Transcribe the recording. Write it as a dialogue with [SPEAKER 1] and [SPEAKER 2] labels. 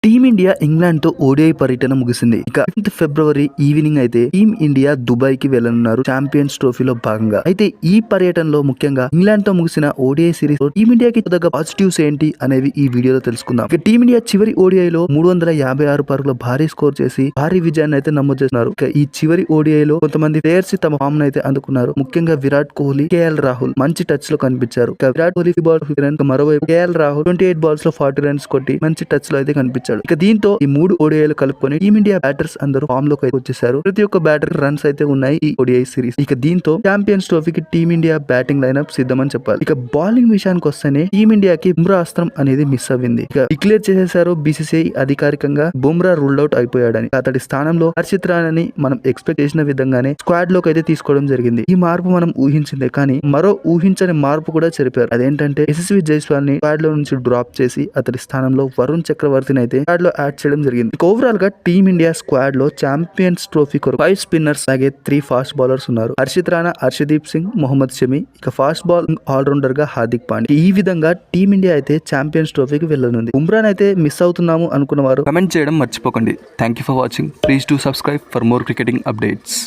[SPEAKER 1] Team India England తో ODI పర్యటన ముగిసింది. ఇక 5th ఫిబ్రవరి ఈవినింగ్ అయితే టీమ్ ఇండియా దుబాయ్ కి వెళ్లనున్నారు ఛాంపియన్స్ ట్రోఫీలో భాగంగా. అయితే ఈ పర్యటనలో ముఖ్యంగా ఇంగ్లాండ్ తో ముగిసిన ఓడిఐ సిరీస్ లో టీమిండియాకి తగ్గ పాజిటివ్స్ ఏంటి అనేవి ఈ వీడియోలో తెలుసుకుందాం. ఇక టీమిండియా చివరి ఓడిఐలో 356 పరుగుల భారీ స్కోర్ చేసి భారీ విజయాన్ని అయితే నమోదు చేస్తున్నారు. ఇక ఈ చివరి ఓడిఐలో కొంతమంది ప్లేయర్స్ తమ ఫామ్ అయితే అందుకున్నారు. ముఖ్యంగా విరాట్ కోహ్లీ, కేఎల్ రాహుల్ మంచి టచ్ లో కనిపించారు. ఇక విరాట్ కోహ్లీ బాల్ 50 రన్స్, మరోవైపు కేఎల్ రాహుల్ 28 బాల్స్ లో 40 రన్స్ కొట్టి మంచి టచ్ లో అయితే కనిపించారు. ఇక దీంతో ఈ 3 ఓడిఐలు కలుపుకొని టీమిండియా బ్యాటర్స్ అందరూ ఫామ్ లోకి అయితే వచ్చేసారు. ప్రతి ఒక్క బ్యాటర్ రన్స్ అయితే ఉన్నాయి ఈ ఓడిఐ సిరీస్. ఇక దీంతో ఛాంపియన్స్ ట్రోఫీకి టీమిండియా బ్యాటింగ్ లైనప్ సిద్ధమని చెప్పాలి. ఇక బౌలింగ్ విషయానికి వస్తేనే టీమిండియాకి బుమ్రా అస్త్రం అనేది మిస్ అవ్వింది. ఇక డిక్లేర్ చేసేసారు బీసీసీఐ అధికారికంగా బుమ్రా రూల్డ్ అవుట్ అయిపోయాడని. అతడి స్థానంలో హర్షిత్ రాణని మనం ఎక్స్పెక్ట్ చేసిన విధంగానే స్క్వాడ్ లోకి అయితే తీసుకోవడం జరిగింది. ఈ మార్పు మనం ఊహించిందే, కానీ మరో ఊహించని మార్పు కూడా జరిపారు. అదేంటంటే యశస్వి జైస్వాల్ ని స్క్వాడ్ లో నుంచి డ్రాప్ చేసి అతడి స్థానంలో వరుణ్ చక్రవర్తిని అయితే స్క్వాడ్ లో యాడ్ చేయడం జరిగింది. ఓవరాల్ గా టీమిండియా స్క్వాడ్ లో ఛాంపియన్స్ ట్రోఫీ కొరకు 5 స్పిన్నర్స్ అలాగే 3 ఫాస్ట్ బౌలర్స్ ఉన్నారు. హర్షిత్ రాణా, హర్షదీప్ సింగ్, మొహమ్మద్ షమి, ఇక ఫాస్ట్ బౌలింగ్ ఆల్రౌండర్ గా హార్దిక్ పాండ్యా. ఈ విధంగా టీమిండియా అయితే ఛాంపియన్స్ ట్రోఫీకి వెళ్ళనుంది. బుమ్రాన్ అయితే మిస్ అవుతున్నాము అనుకున్న వారు
[SPEAKER 2] కమెంట్ చేయడం మర్చిపోకండి. Thank you for watching. Please do subscribe for more cricketing updates.